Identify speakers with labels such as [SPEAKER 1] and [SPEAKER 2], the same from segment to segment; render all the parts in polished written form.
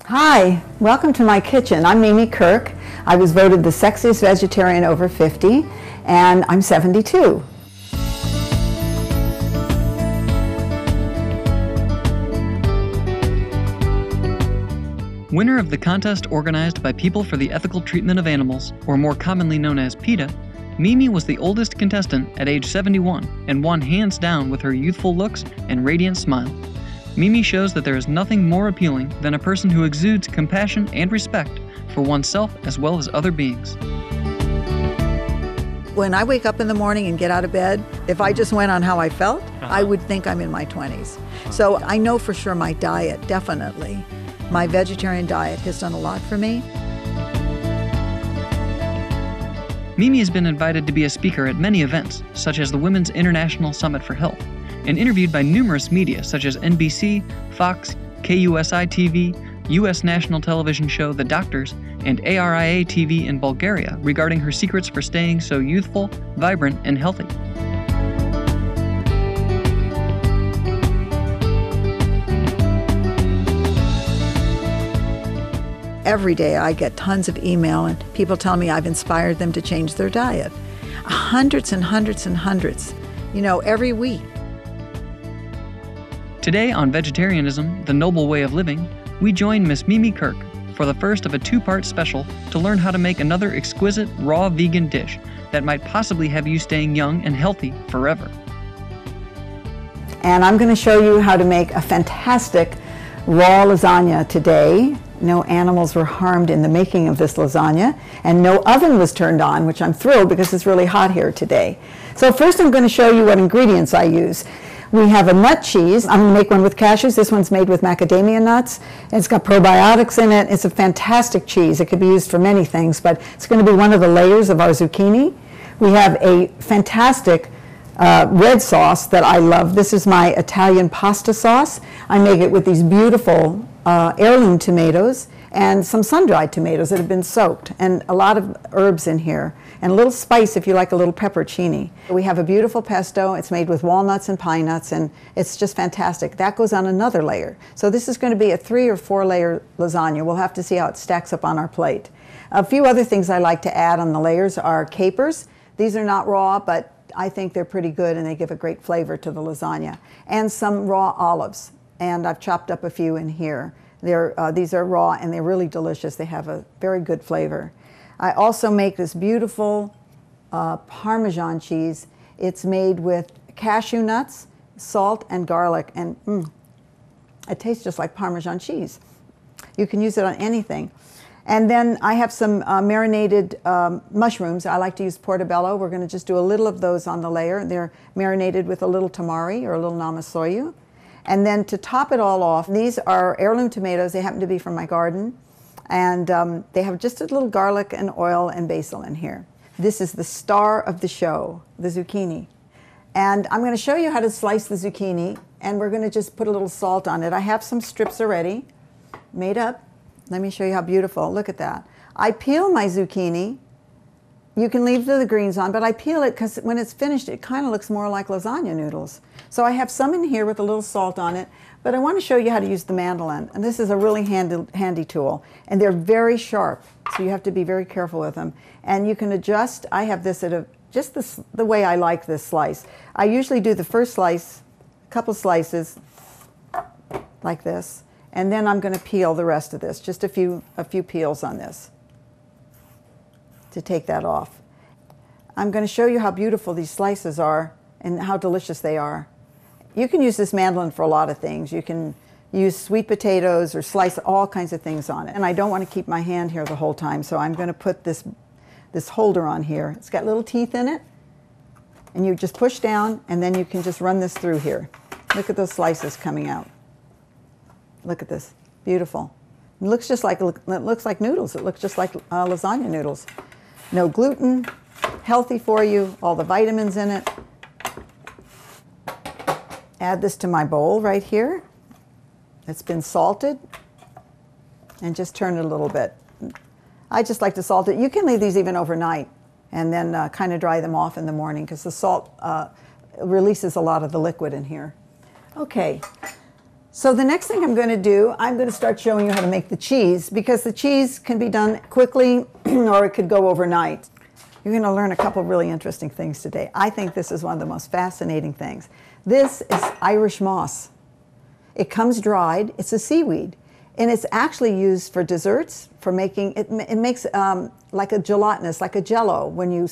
[SPEAKER 1] Hi, welcome to my kitchen. I'm Mimi Kirk. I was voted the sexiest vegetarian over 50, and I'm 72.
[SPEAKER 2] Winner of the contest organized by People for the Ethical Treatment of Animals, or more commonly known as PETA, Mimi was the oldest contestant at age 71 and won hands down with her youthful looks and radiant smile. Mimi shows that there is nothing more appealing than a person who exudes compassion and respect for oneself as well as other beings.
[SPEAKER 1] When I wake up in the morning and get out of bed, if I just went on how I felt, I would think I'm in my 20s. So I know for sure my diet, definitely. My vegetarian diet has done a lot for me.
[SPEAKER 2] Mimi has been invited to be a speaker at many events, such as the Women's International Summit for Health, and interviewed by numerous media such as NBC, Fox, KUSI-TV, U.S. national television show The Doctors, and ARIA-TV in Bulgaria regarding her secrets for staying so youthful, vibrant, and healthy.
[SPEAKER 1] Every day I get tons of email and people tell me I've inspired them to change their diet. Hundreds and hundreds and hundreds, every week.
[SPEAKER 2] Today on Vegetarianism, the Noble Way of Living, we join Miss Mimi Kirk for the first of a two-part special to learn how to make another exquisite raw vegan dish that might possibly have you staying young and healthy forever.
[SPEAKER 1] And I'm going to show you how to make a fantastic raw lasagna today. No animals were harmed in the making of this lasagna, and no oven was turned on, which I'm thrilled because it's really hot here today. So first I'm going to show you what ingredients I use. We have a nut cheese. I'm going to make one with cashews. This one's made with macadamia nuts. It's got probiotics in it. It's a fantastic cheese. It could be used for many things, but it's going to be one of the layers of our zucchini. We have a fantastic red sauce that I love. This is my Italian pasta sauce. I make it with these beautiful heirloom tomatoes and some sun-dried tomatoes that have been soaked, and a lot of herbs in here, and a little spice if you like a little pepperoncini. We have a beautiful pesto. It's made with walnuts and pine nuts, and it's just fantastic. That goes on another layer. So this is going to be a 3 or 4 layer lasagna. We'll have to see how it stacks up on our plate. A few other things I like to add on the layers are capers. These are not raw, but I think they're pretty good and they give a great flavor to the lasagna. And some raw olives, and I've chopped up a few in here. These are raw and they're really delicious. They have a very good flavor. I also make this beautiful Parmesan cheese. It's made with cashew nuts, salt, and garlic, and it tastes just like Parmesan cheese. You can use it on anything. And then I have some marinated mushrooms. I like to use portobello. We're going to just do a little of those on the layer. They're marinated with a little tamari or a little namasoyu. And then to top it all off, these are heirloom tomatoes. They happen to be from my garden. And they have just a little garlic and oil and basil in here. This is the star of the show, the zucchini. And I'm going to show you how to slice the zucchini, and we're going to just put a little salt on it. I have some strips already made up. Let me show you how beautiful. Look at that. I peel my zucchini. You can leave the greens on, but I peel it because when it's finished, it kind of looks more like lasagna noodles. So I have some in here with a little salt on it, but I want to show you how to use the mandolin. And this is a really handy tool. And they're very sharp, so you have to be very careful with them. And you can adjust. I have this at just the way I like this slice. I usually do the first slice, a couple slices, like this. And then I'm going to peel the rest of this, just a few peels on this to take that off. I'm going to show you how beautiful these slices are and how delicious they are. You can use this mandolin for a lot of things. You can use sweet potatoes or slice all kinds of things on it. And I don't want to keep my hand here the whole time, so I'm going to put this holder on here. It's got little teeth in it, and you just push down, and then you can just run this through here. Look at those slices coming out. Look at this, beautiful. It looks like noodles. It looks just like lasagna noodles. No gluten, healthy for you, all the vitamins in it. Add this to my bowl right here. It's been salted, and just turn it a little bit. I just like to salt it. You can leave these even overnight and then kind of dry them off in the morning because the salt releases a lot of the liquid in here. Okay. So the next thing I'm going to do, I'm going to start showing you how to make the cheese, because the cheese can be done quickly or it could go overnight. You're going to learn a couple really interesting things today. I think this is one of the most fascinating things. This is Irish moss. It comes dried. It's a seaweed. And it's actually used for desserts, for making, it makes like a gelatinous, like a jello, when you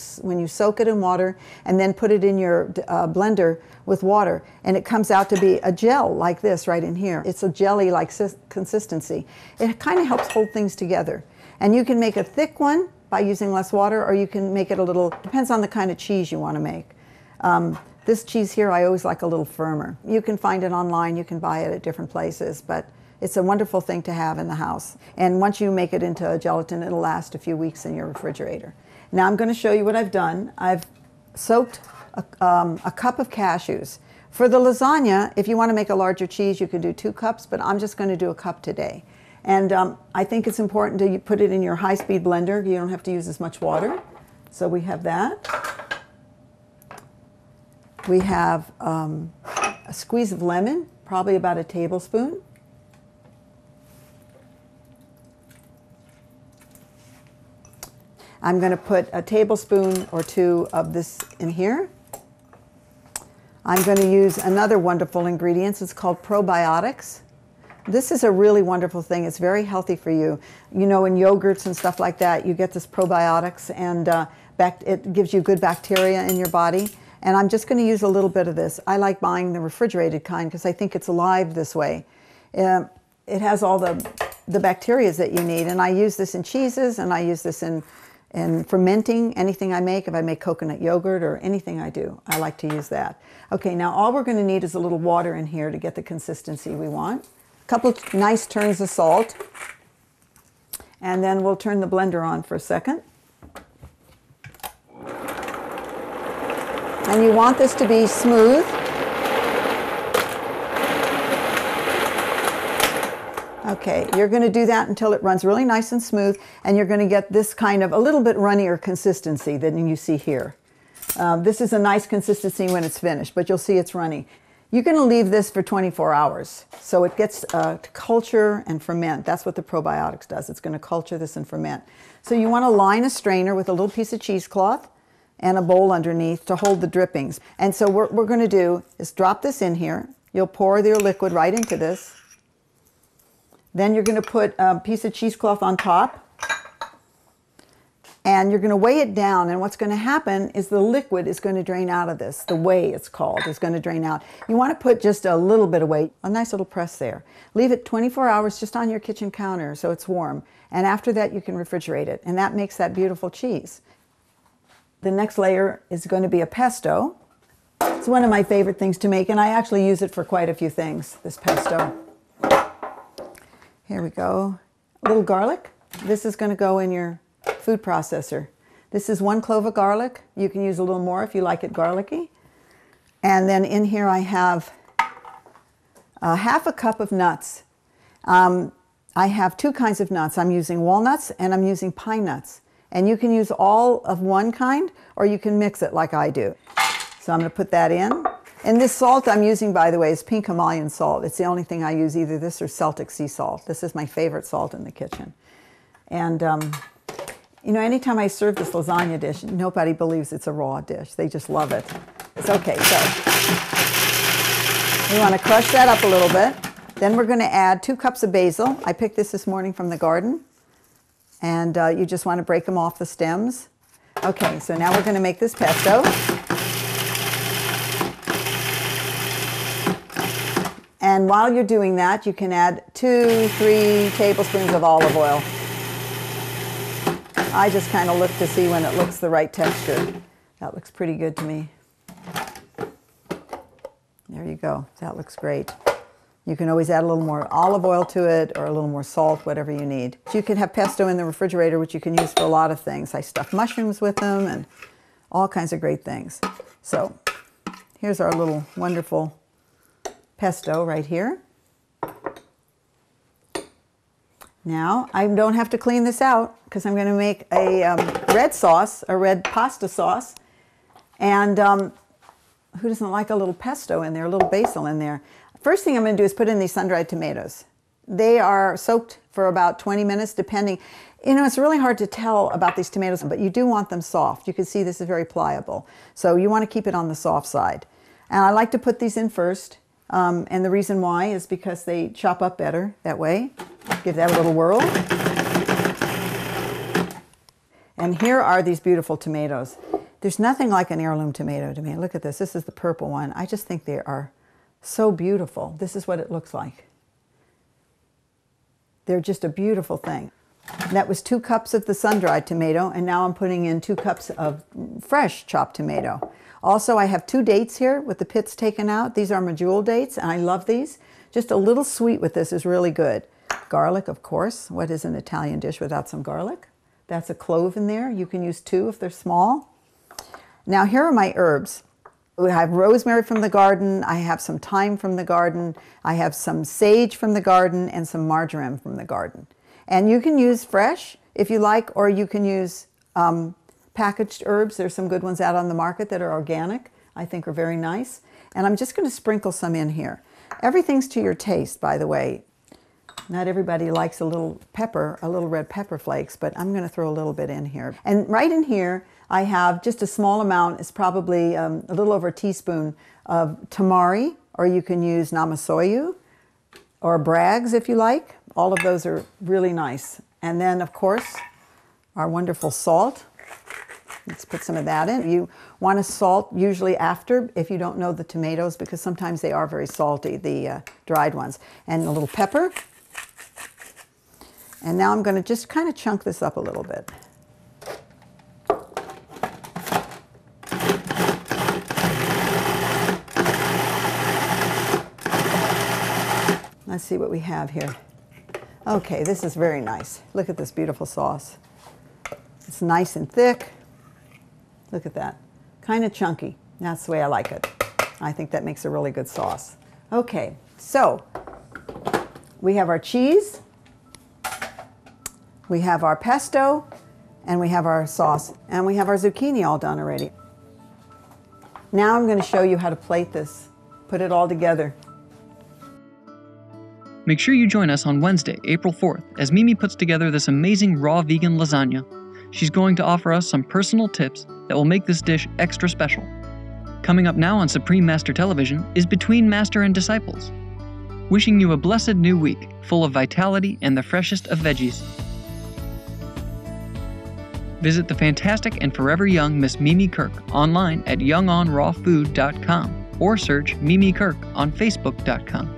[SPEAKER 1] soak it in water and then put it in your blender with water. And it comes out to be a gel like this right in here. It's a jelly-like consistency. It kind of helps hold things together. And you can make a thick one by using less water, or you can make it a little, depends on the kind of cheese you want to make. This cheese here, I always like a little firmer. You can find it online, you can buy it at different places, but it's a wonderful thing to have in the house. And once you make it into a gelatin, it'll last a few weeks in your refrigerator. Now I'm going to show you what I've done. I've soaked a cup of cashews. For the lasagna, if you want to make a larger cheese, you could do 2 cups, but I'm just going to do a cup today. And I think it's important to put it in your high-speed blender. You don't have to use as much water. So we have that. We have a squeeze of lemon, probably about a tablespoon. I'm going to put a tablespoon or 2 of this in here. I'm going to use another wonderful ingredient. It's called probiotics. This is a really wonderful thing. It's very healthy for you. You know, in yogurts and stuff like that, you get this probiotics, and it gives you good bacteria in your body. And I'm just going to use a little bit of this. I like buying the refrigerated kind because I think it's alive this way. It has all the bacteria that you need. And I use this in cheeses, and I use this in fermenting anything I make. If I make coconut yogurt or anything I do, I like to use that. Okay, now all we're going to need is a little water in here to get the consistency we want. A couple nice turns of salt. And then we'll turn the blender on for a second. And you want this to be smooth. Okay, you're going to do that until it runs really nice and smooth, and you're going to get this kind of a little bit runnier consistency than you see here. This is a nice consistency when it's finished, but you'll see it's runny. You're going to leave this for 24 hours, so it gets to culture and ferment. That's what the probiotics does. It's going to culture this and ferment. So you want to line a strainer with a little piece of cheesecloth and a bowl underneath to hold the drippings. And so what we're going to do is drop this in here. You'll pour your liquid right into this. Then you're going to put a piece of cheesecloth on top, and you're going to weigh it down, and what's going to happen is the liquid is going to drain out of this. The whey, it's called, is going to drain out. You want to put just a little bit of whey, a nice little press there. Leave it 24 hours just on your kitchen counter so it's warm, and after that you can refrigerate it, and that makes that beautiful cheese. The next layer is going to be a pesto. It's one of my favorite things to make, and I actually use it for quite a few things, this pesto. Here we go. A little garlic. This is going to go in your food processor. This is 1 clove of garlic. You can use a little more if you like it garlicky. And then in here I have half a cup of nuts. I have 2 kinds of nuts. I'm using walnuts and I'm using pine nuts. And you can use all of one kind, or you can mix it like I do. So I'm going to put that in. And this salt I'm using, by the way, is pink Himalayan salt. It's the only thing I use, either this or Celtic sea salt. This is my favorite salt in the kitchen. And, you know, anytime I serve this lasagna dish, nobody believes it's a raw dish. They just love it. It's okay, so we want to crush that up a little bit. Then we're going to add 2 cups of basil. I picked this morning from the garden. And you just want to break them off the stems. Okay, so now we're going to make this pesto. And while you're doing that, you can add 2-3 tablespoons of olive oil. I just kind of look to see when it looks the right texture. That looks pretty good to me. There you go. That looks great. You can always add a little more olive oil to it, or a little more salt, whatever you need. You can have pesto in the refrigerator, which you can use for a lot of things. I stuff mushrooms with them and all kinds of great things. So here's our little wonderful pesto right here. Now, I don't have to clean this out because I'm going to make a red sauce, a red pasta sauce. And who doesn't like a little pesto in there, a little basil in there? First thing I'm going to do is put in these sun-dried tomatoes. They are soaked for about 20 minutes, depending. You know, it's really hard to tell about these tomatoes, but you do want them soft. You can see this is very pliable. So you want to keep it on the soft side. And I like to put these in first. And the reason why is because they chop up better that way. Give that a little whirl. And here are these beautiful tomatoes. There's nothing like an heirloom tomato to me. Look at this. This is the purple one. I just think they are so beautiful. This is what it looks like. They're just a beautiful thing. That was 2 cups of the sun-dried tomato, and now I'm putting in 2 cups of fresh chopped tomato. Also, I have 2 dates here with the pits taken out. These are medjool dates, and I love these. Just a little sweet with this is really good. Garlic, of course. What is an Italian dish without some garlic? That's a clove in there. You can use 2 if they're small. Now, here are my herbs. I have rosemary from the garden. I have some thyme from the garden. I have some sage from the garden and some marjoram from the garden. And you can use fresh if you like, or you can use packaged herbs. There's some good ones out on the market that are organic. I think are very nice. And I'm just going to sprinkle some in here. Everything's to your taste, by the way. Not everybody likes a little pepper, a little red pepper flakes, but I'm going to throw a little bit in here. And right in here, I have just a small amount. It's probably a little over a teaspoon of tamari, or you can use namasoyu, or Bragg's if you like. All of those are really nice. And then, of course, our wonderful salt. Let's put some of that in. You want to salt usually after, if you don't know the tomatoes, because sometimes they are very salty, the dried ones. And a little pepper. And now I'm going to just kind of chunk this up a little bit. Let's see what we have here. Okay, this is very nice. Look at this beautiful sauce. It's nice and thick. Look at that. Kind of chunky. That's the way I like it. I think that makes a really good sauce. Okay, so we have our cheese, we have our pesto, and we have our sauce, and we have our zucchini all done already. Now I'm going to show you how to plate this, put it all together.
[SPEAKER 2] Make sure you join us on Wednesday, April 4th, as Mimi puts together this amazing raw vegan lasagna. She's going to offer us some personal tips that will make this dish extra special. Coming up now on Supreme Master Television is Between Master and Disciples. Wishing you a blessed new week, full of vitality and the freshest of veggies. Visit the fantastic and forever young Miss Mimi Kirk online at youngonrawfood.com or search Mimi Kirk on facebook.com.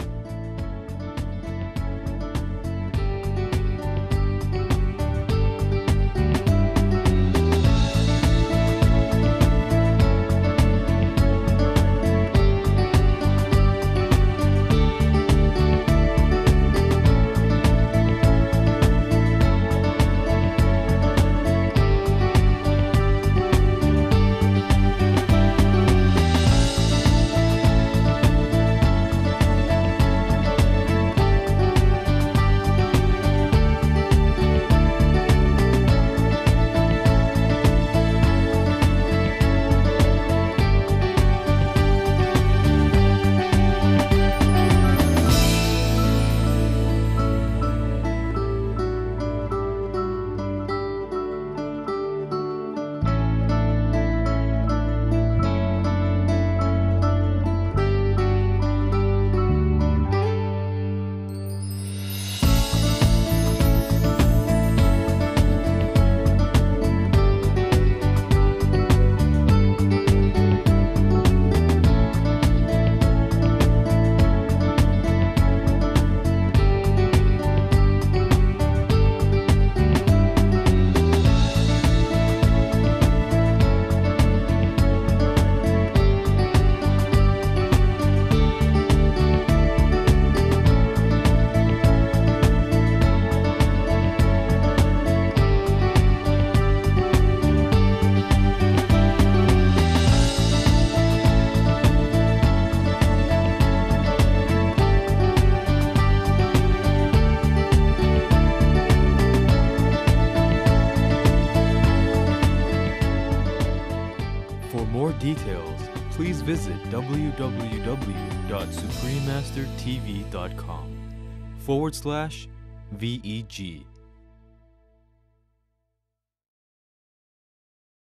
[SPEAKER 3] visit www.suprememastertv.com/VEG.